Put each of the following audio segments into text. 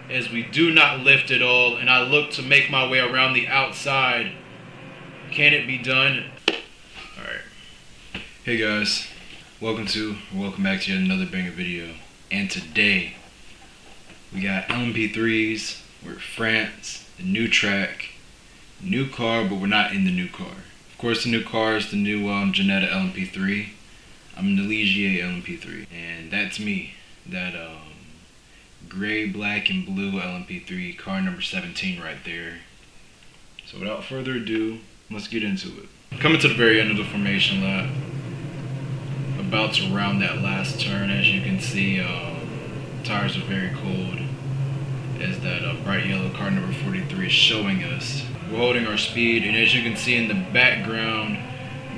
as we do not lift at all, and I look to make my way around the outside. Can it be done? Alright. Hey guys, welcome back to yet another banger video. And today, we got LMP3s, we're at France, the new track, new car, but we're not in the new car. Of course, the new car is the new Ginetta LMP3. I'm an Ligier LMP3, and that's me. That gray, black, and blue LMP3, car number 17 right there. So without further ado, let's get into it. Coming to the very end of the formation lap. About to round that last turn. As you can see, tires are very cold, as that bright yellow car number 43 is showing us. We're holding our speed, and as you can see in the background,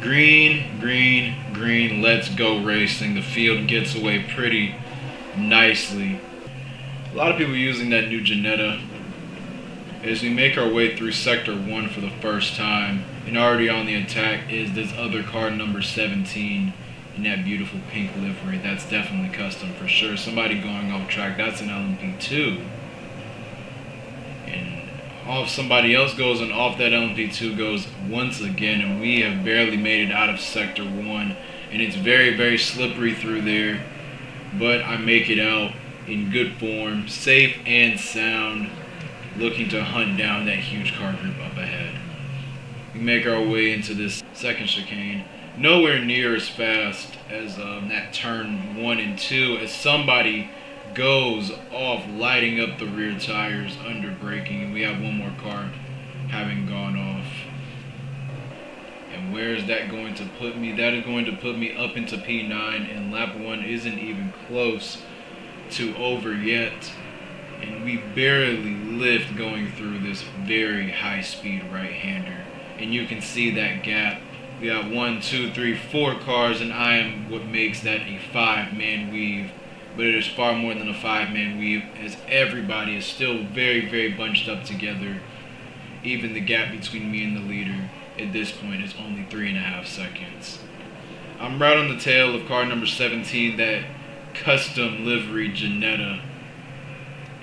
green, green, green, let's go racing. The field gets away pretty nicely. A lot of people using that new Ginetta. As we make our way through Sector 1 for the first time, and already on the attack is this other car number 17 in that beautiful pink livery. That's definitely custom for sure. Somebody going off track, that's an LMP2. And off somebody else goes, and off that LMP2 goes once again, and we have barely made it out of Sector 1, and it's very, very slippery through there, but I make it out in good form, safe and sound, looking to hunt down that huge car group up ahead. We make our way into this second chicane, nowhere near as fast as that turn 1 and 2, as somebody goes off lighting up the rear tires under braking, and we have one more car having gone off. And where is that going to put me? That is going to put me up into P9, and lap 1 isn't even close to over yet, and we barely lift going through this very high speed right-hander. And you can see that gap. We got 1, 2, 3, 4 cars, and I am what makes that a 5-man weave. But it is far more than a 5-man weave, as everybody is still very, very bunched up together. Even the gap between me and the leader at this point is only 3.5 seconds. I'm right on the tail of car number 17, that custom livery Ginetta,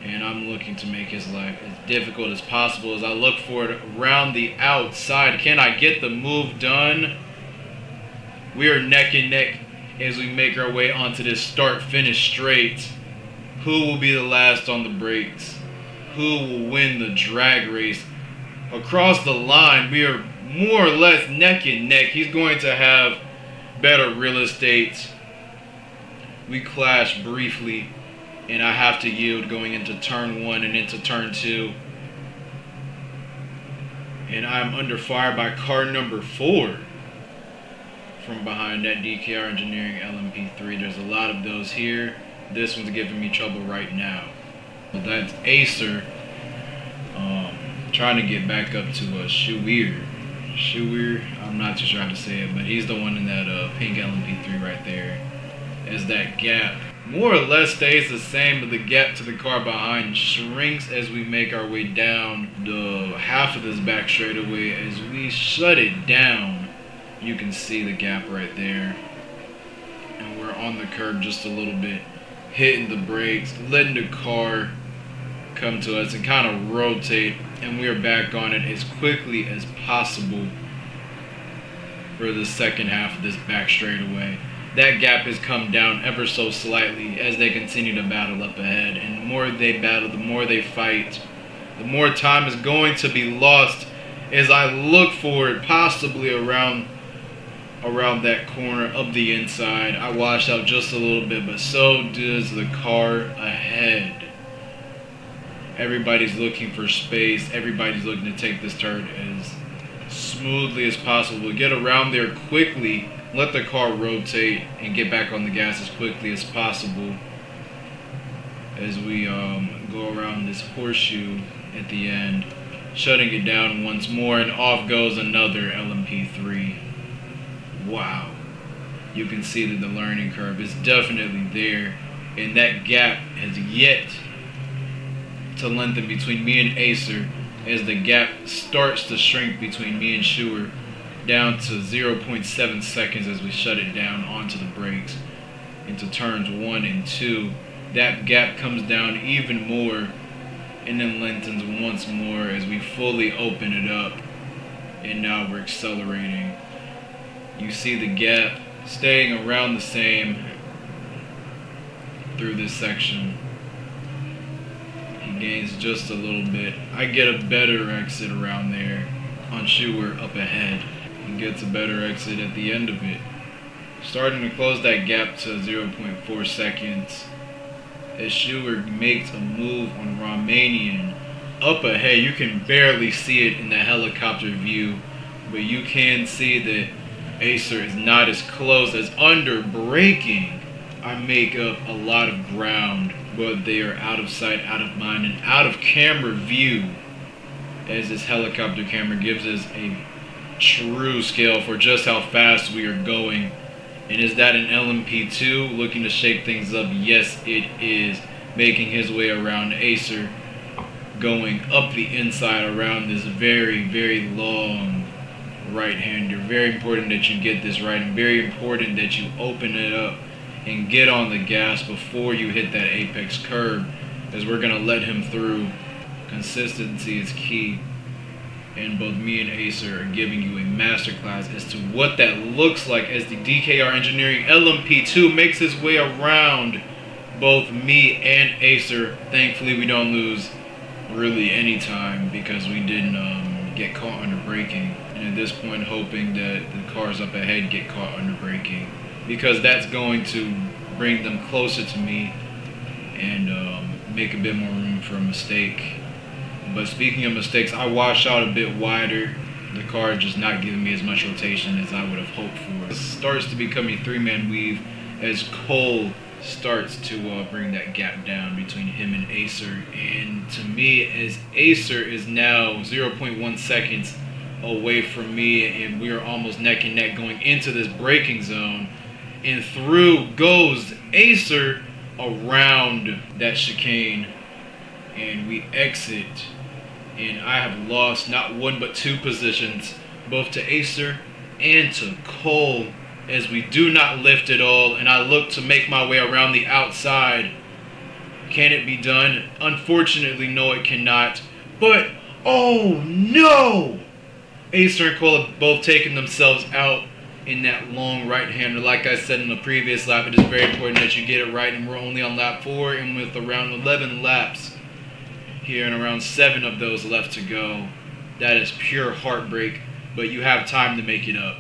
and I'm looking to make his life as difficult as possible as I look for it around the outside. Can I get the move done? We are neck and neck as we make our way onto this start-finish straight. Who will be the last on the brakes? Who will win the drag race? Across the line, we are more or less neck and neck. He's going to have better real estate. We clash briefly, and I have to yield going into turn 1 and into turn 2. And I'm under fire by car number 4 from behind that DKR Engineering LMP3. There's a lot of those here. This one's giving me trouble right now. So that's Acer trying to get back up to Shuir, I'm not too sure how to say it, but he's the one in that pink LMP3 right there. As that gap more or less stays the same, but the gap to the car behind shrinks as we make our way down the half of this back straightaway. As we shut it down, you can see the gap right there, and we're on the curb just a little bit, hitting the brakes, letting the car come to us and kind of rotate, and we are back on it as quickly as possible for the second half of this back straightaway. That gap has come down ever so slightly as they continue to battle up ahead, and the more they battle, the more they fight, the more time is going to be lost as I look for it, possibly around that corner of the inside. I washed out just a little bit, but so does the car ahead. Everybody's looking for space. Everybody's looking to take this turn as smoothly as possible. Get around there quickly, let the car rotate, and get back on the gas as quickly as possible as we go around this horseshoe at the end, shutting it down once more, and off goes another LMP3. Wow. You can see that the learning curve is definitely there, and that gap has yet to lengthen between me and Acer, as the gap starts to shrink between me and Shuer down to 0.7 seconds as we shut it down onto the brakes into turns 1 and 2. That gap comes down even more and then lengthens once more as we fully open it up, and now we're accelerating. You see the gap staying around the same through this section. He gains just a little bit. I get a better exit around there on Schuer up ahead. He gets a better exit at the end of it. Starting to close that gap to 0.4 seconds as Schuer makes a move on Romanian. Up ahead, you can barely see it in the helicopter view, but you can see that Acer is not as close as under braking. I make up a lot of ground, but they are out of sight, out of mind, and out of camera view, as this helicopter camera gives us a true scale for just how fast we are going. And is that an LMP2 looking to shake things up? Yes, it is. Making his way around Acer, going up the inside around this very, very long right-hander. Very important that you get this right, and very important that you open it up and get on the gas before you hit that apex curb, as we're going to let him through. Consistency is key, and both me and Acer are giving you a masterclass as to what that looks like as the DKR Engineering LMP2 makes its way around both me and Acer. Thankfully, we don't lose really any time because we didn't get caught under braking. And at this point, hoping that the cars up ahead get caught under braking, because that's going to bring them closer to me and make a bit more room for a mistake. But speaking of mistakes, I wash out a bit wider. The car just not giving me as much rotation as I would have hoped for. It starts to become a three-man weave as Cole starts to bring that gap down between him and Acer. And to me, as Acer is now 0.1 seconds away from me, and we are almost neck and neck going into this braking zone, and through goes Acer around that chicane, and we exit. And I have lost not one but two positions, both to Acer and to Cole, as we do not lift at all, and I look to make my way around the outside. Can it be done? Unfortunately, no, it cannot. But, oh no! Acer and Cole have both taken themselves out in that long right-hander. Like I said in the previous lap, it is very important that you get it right, and we're only on lap 4, and with around 11 laps here and around 7 of those left to go, that is pure heartbreak, but you have time to make it up.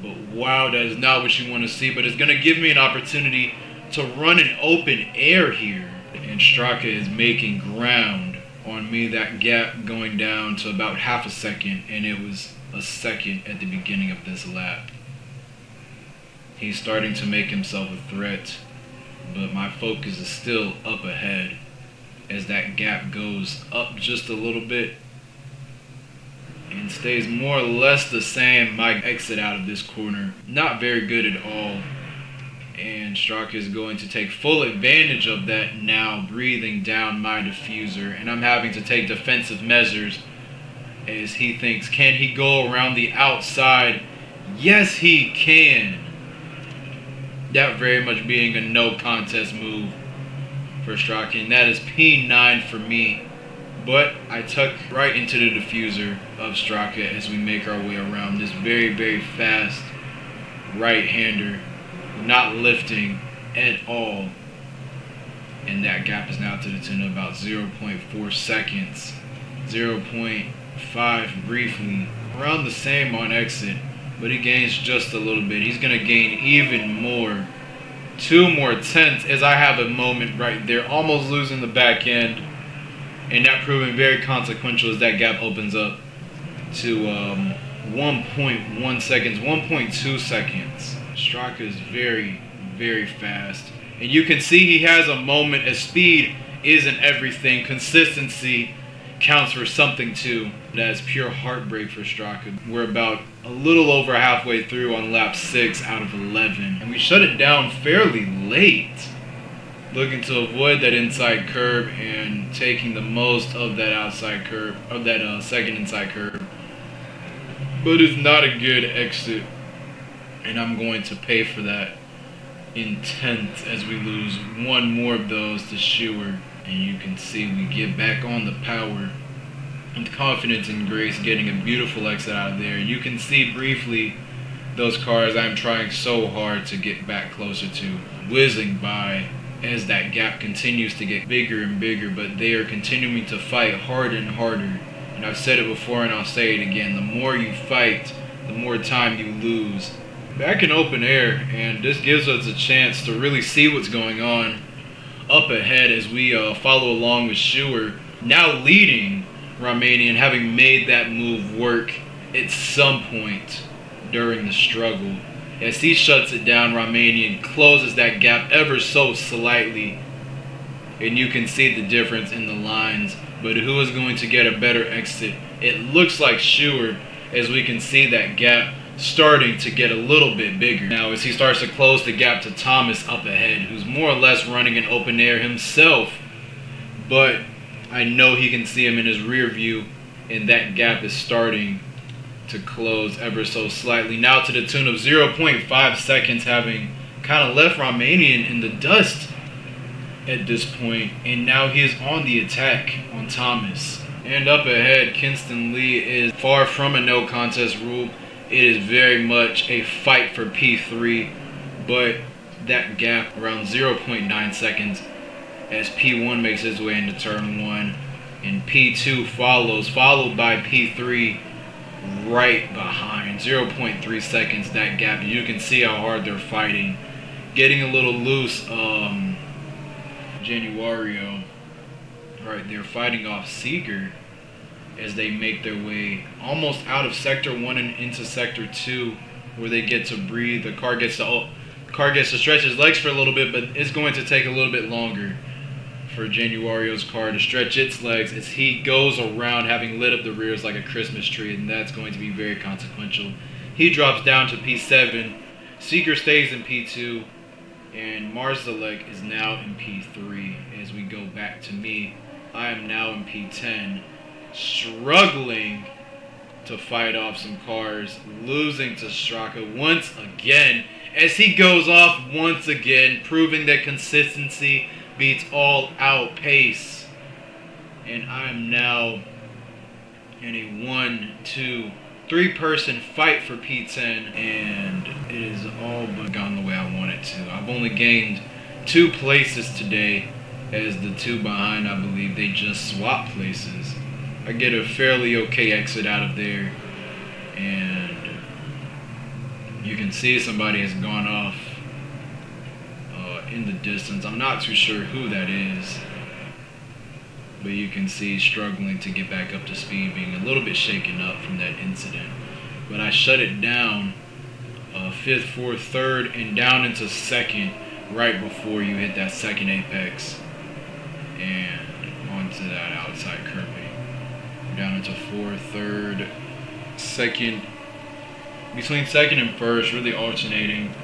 But wow, that is not what you want to see, but it's going to give me an opportunity to run an open air here. And Straka is making ground on me, that gap going down to about half a second, and it was a second at the beginning of this lap. He's starting to make himself a threat, but my focus is still up ahead as that gap goes up just a little bit and stays more or less the same. My exit out of this corner, not very good at all, and Straka is going to take full advantage of that now, breathing down my diffuser, and I'm having to take defensive measures as he thinks, can he go around the outside? Yes, he can. That very much being a no contest move for Straka, and that is P9 for me. But I tuck right into the diffuser of Straka as we make our way around this very, very fast right-hander, not lifting at all. And that gap is now to the tune of about 0.4 seconds, 0.5 briefly, around the same on exit, but he gains just a little bit. He's going to gain even more. 2 more tenths as I have a moment right there, almost losing the back end, and that proving very consequential as that gap opens up to 1.1 seconds, 1.2 seconds. Straka is very, very fast, and you can see he has a moment as speed isn't everything. Consistency counts for something too. That's pure heartbreak for Straka. We're about a little over halfway through on lap 6 out of 11, and we shut it down fairly late, looking to avoid that inside curb and taking the most of that outside curb, of that second inside curb. But it's not a good exit, and I'm going to pay for that in tenths as we lose 1 more of those to Schuer. And you can see we get back on the power with confidence and grace, getting a beautiful exit out of there. You can see briefly those cars I'm trying so hard to get back closer to, whizzing by as that gap continues to get bigger and bigger, but they are continuing to fight harder and harder. And I've said it before and I'll say it again, the more you fight, the more time you lose. Back in open air, and this gives us a chance to really see what's going on up ahead as we follow along with Schuer, now leading Romanian, having made that move work at some point during the struggle. As he shuts it down, Romanian closes that gap ever so slightly, and you can see the difference in the lines. But who is going to get a better exit? It looks like Schuer, as we can see that gap starting to get a little bit bigger now as he starts to close the gap to Thomas up ahead, who's more or less running in open air himself, but I know he can see him in his rear view, and that gap is starting to close ever so slightly, now to the tune of 0.5 seconds, having kind of left Romanian in the dust at this point. And now he is on the attack on Thomas. And up ahead, Kinston Lee is far from a no contest rule. It is very much a fight for P3, but that gap around 0.9 seconds as P1 makes his way into turn 1, and P2 follows, followed by P3 right behind. 0.3 seconds, that gap. You can see how hard they're fighting. Getting a little loose, Januario right there fighting off Seeger as they make their way almost out of Sector 1 and into Sector 2, where they get to breathe. The car gets to stretch his legs for a little bit, but it's going to take a little bit longer for Januario's car to stretch its legs as he goes around, having lit up the rears like a Christmas tree, and that's going to be very consequential. He drops down to P7, Seeger stays in P2, and Marzalek is now in P3. As we go back to me, I am now in P10, struggling to fight off some cars, losing to Straka once again as he goes off once again, proving that consistency beats all out pace. And I am now in a 1, 2, 3 person fight for P10, and it is all but gone the way I want it to. I've only gained 2 places today, as the 2 behind, I believe, they just swapped places. I get a fairly okay exit out of there, and you can see somebody has gone off in the distance. I'm not too sure who that is, but you can see struggling to get back up to speed, being a little bit shaken up from that incident. But I shut it down 5th, 4th, 3rd, and down into 2nd right before you hit that 2nd apex and onto that outside curving. Down into 4th, 3rd, 2nd, between 2nd and 1st, really alternating,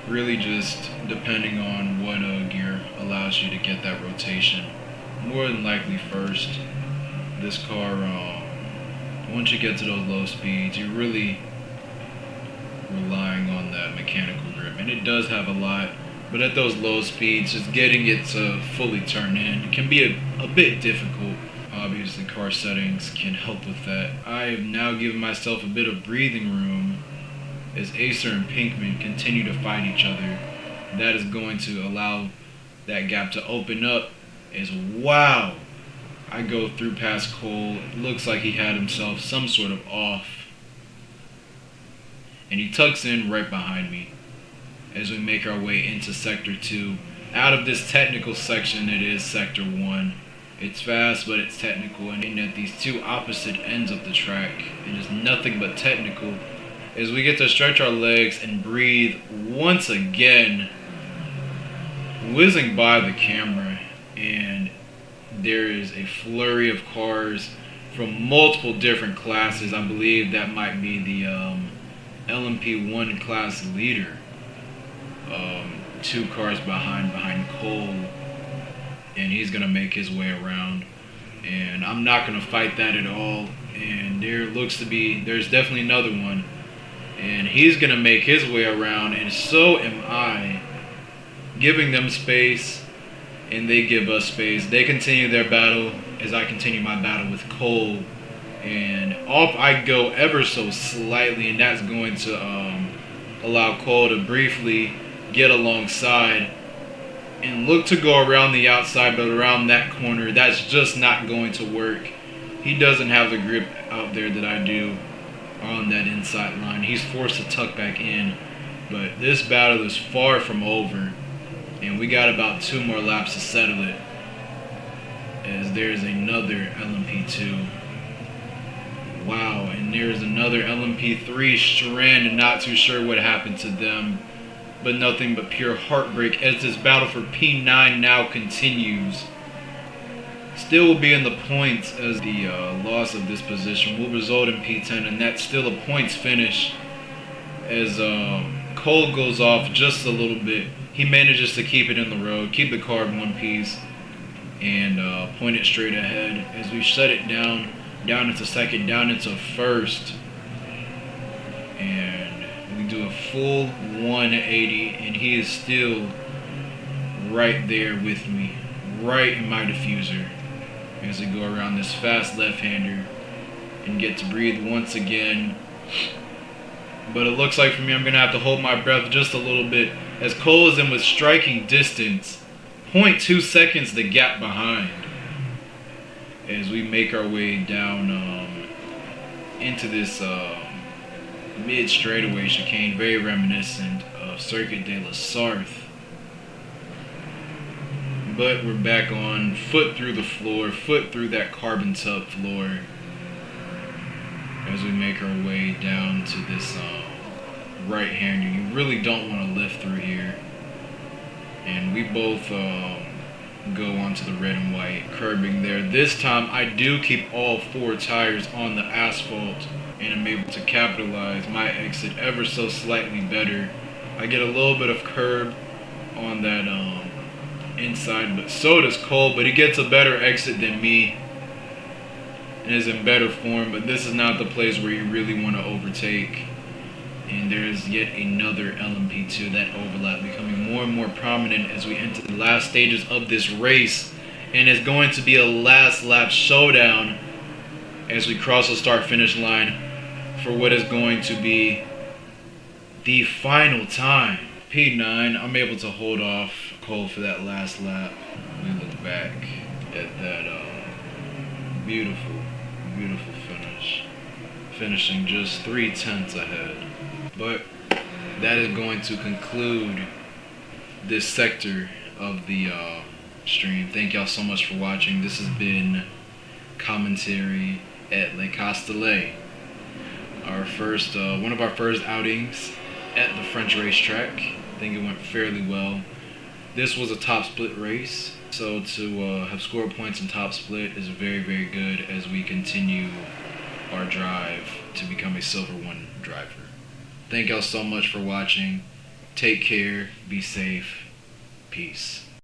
really just depending on what gear allows you to get that rotation. More than likely 1st. This car, once you get to those low speeds, you're really relying on that mechanical grip, and it does have a lot, but at those low speeds, just getting it to fully turn in can be a bit difficult. Obviously, car settings can help with that. I have now given myself a bit of breathing room as Acer and Pinkman continue to fight each other. That is going to allow that gap to open up as, wow, I go through past Cole. It looks like he had himself some sort of off, and he tucks in right behind me as we make our way into Sector 2. Out of this technical section, it is Sector 1. It's fast, but it's technical, and at these 2 opposite ends of the track, it is nothing but technical as we get to stretch our legs and breathe once again, whizzing by the camera, and there is a flurry of cars from multiple different classes. I believe that might be the LMP1 class leader. 2 cars behind Cole, and he's gonna make his way around, and I'm not gonna fight that at all. And there's definitely another one, and he's gonna make his way around, and so am I, giving them space and they give us space. They continue their battle as I continue my battle with Cole, and off I go ever so slightly, and that's going to allow Cole to briefly get alongside and look to go around the outside, but around that corner, that's just not going to work. He doesn't have the grip out there that I do on that inside line. He's forced to tuck back in, but this battle is far from over, and we got about 2 more laps to settle it, as there's another LMP2. Wow, and there's another LMP3 strand, and not too sure what happened to them, but nothing but pure heartbreak as this battle for P9 now continues. Still will be in the points, as the loss of this position will result in P10, and that's still a points finish, as Cole goes off just a little bit. He manages to keep it in the road, keep the car in one piece, and point it straight ahead as we shut it down into second, down into first, and we do a full 180, and he is still right there with me, right in my diffuser, as we go around this fast left-hander and get to breathe once again. But it looks like for me I'm going to have to hold my breath just a little bit, as Cole is in with striking distance, 0.2 seconds the gap behind, as we make our way down into this mid straightaway chicane, very reminiscent of Circuit de la Sarthe. But we're back on, foot through the floor, foot through that carbon tub floor, as we make our way down to this right hander. You really don't want to lift through here, and we both go onto the red and white curbing there. This time I do keep all 4 tires on the asphalt, and I'm able to capitalize my exit ever so slightly better. I get a little bit of curb on that inside, but so does Cole, but he gets a better exit than me and is in better form. But this is not the place where you really want to overtake, and there's yet another LMP2. That overlap becoming more and more prominent as we enter the last stages of this race, and it's going to be a last lap showdown as we cross the start finish line for what is going to be the final time. P9, I'm able to hold off Cole for that last lap. We look back at that beautiful finish, finishing just 0.3 ahead. But that is going to conclude this sector of the stream. Thank y'all so much for watching. This has been commentary at Le Castellet, our first one of our first outings at the French racetrack. I think it went fairly well. This was a top split race, so to have scored points in top split is very, very good as we continue our drive to become a Silver 1 driver. Thank y'all so much for watching. Take care, be safe, peace.